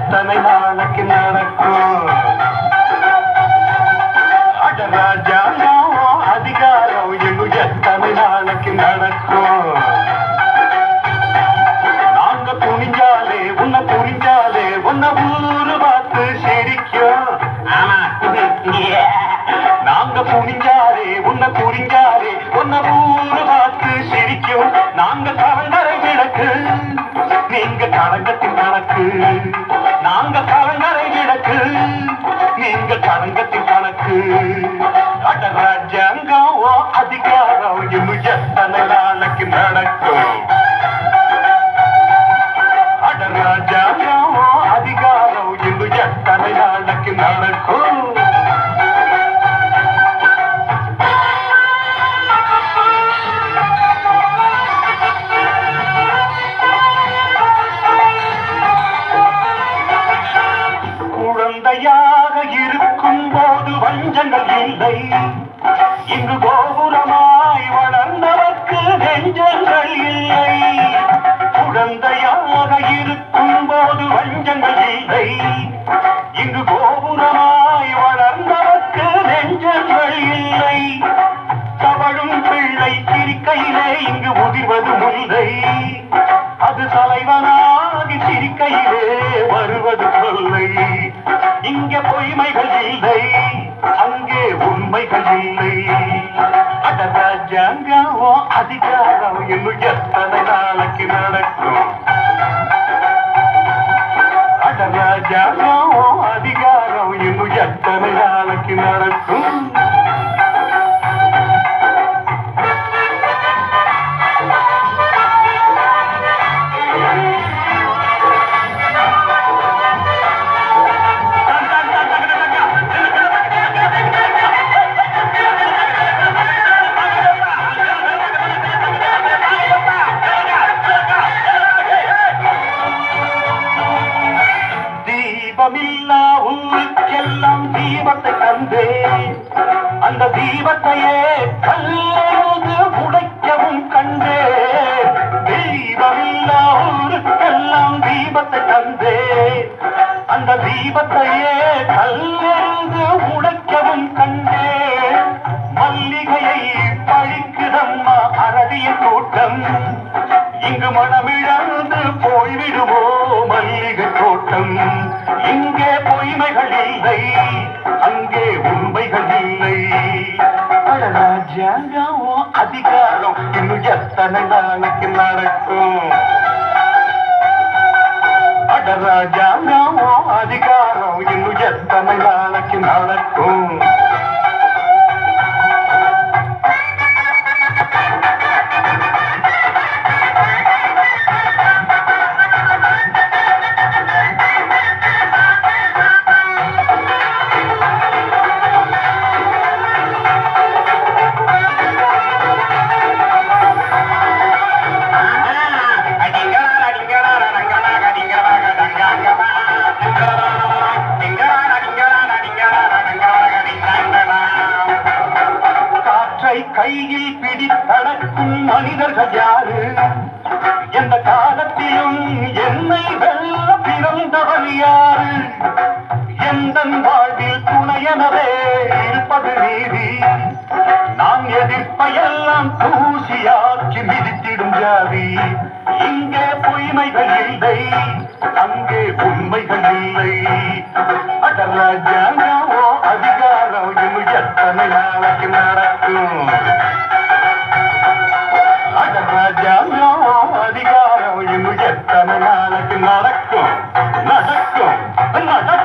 எத்தனை நாளைக்கு நடக்கும்? அட ராஜாங்கம் அதிகாரம் இன்னும் எத்தனை நாளைக்கு நடக்கும்? நாங்க துணிஞ்சாலே உன்னை புரிஞ்சாலே உன்னை ஊரு பார்த்து சிரிக்கும். நாங்க புனிஞ்சாரே உன்னை புரிஞ்சாரே உன்னை ஊரு பார்த்து சிரிக்கும். நாங்க கலங்கரை விளக்கு நீங்க களங்கத்தின் கணக்கு. நாங்க கலங்கரை விளக்கு நீங்க களங்கத்தின் கணக்கு. அட ராஜாங்கம் அதிகாரம் இன்னும் எத்தனை நாளைக்கு நடக்கும்? அட ராஜாங்கம் அதிகாரம் இன்னும் எத்தனை நாளைக்கு நடக்கும்? குழந்தையாக இருக்கும் போது வஞ்சங்கள் இல்லை. இங்கு கோபுரமாய் வளர்ந்தவர்க்கு நெஞ்சங்கள் இல்லை. குழந்தையாக இருக்கும் போது வஞ்சங்கள் இல்லை. இங்கு கோபுரமாய் வளர்ந்தவர்க்கு நெஞ்சங்கள் இல்லை. தவழும் பிள்ளை சிரிக்கையிலே இங்கு உதிர்வது முல்லை. அது தலைவனாகி சிரிக்கையிலே வருவது கொல்லை. இங்கே பொய்மைகள் இல்லை, அங்கே உண்மைகள் இல்லை. அட ராஜாங்கம் அதிகாரம் இன்னும் எத்தனை நாளைக்கு நடக்கும்? அட ராஜாங்கம் அதிகாரம் இன்னும் எத்தனை நாளைக்கு நடக்கும்? தீபமில்லா ஊருக்கெல்லாம் தீபத்தை தந்தே. அந்த தீபத்தையே கல்லெழுந்து உடைக்கவும் கண்டே. தீபமில்லா ஊருக்கெல்லாம் தீபத்தை தந்தே. அந்த தீபத்தையே கல்லெழுந்து உடைக்கவும் கண்டே. மல்லிகையை பழிக்குதம்மா அரடிய கூட்டம். இங்கு மனமிழந்து போய்விடுமோ மல்லிகை தோட்டம். இங்கே பொய்மைகள் இல்லை, அங்கே உண்மைகள் இல்லை. ராஜாங்கம் அதிகாரம் இன்னும் எத்தனை நாளைக்கு நடக்கும்? அட ராஜாங்கம் அதிகாரம் இன்னும் எத்தனை நாளைக்கு நடக்கும்? கையில் பிடித்தடக்கும் மனிதர்கள் யாரு? எந்த காலத்திலும் என்னை வெல்ல பிறந்தவன் யாரு? எந்த வாழ்வில் துணையனவே இருப்பது நீதி. நான் எதிர்ப்பையெல்லாம் தூசியாக்கி மிதித்திடும் ஜாதி. இங்கே பொய்மைகள் இல்லை, அங்கே உண்மைகள் இல்லை. அட ராஜாங்கம் அதிகாரம் இன்னும் எத்தனை நாளைக்கு நடக்கும்? அட ராஜாங்கம் அதிகாரம் இன்னும் எத்தனை நாளைக்கு நடக்கும்? நடக்கும் நடக்கும்.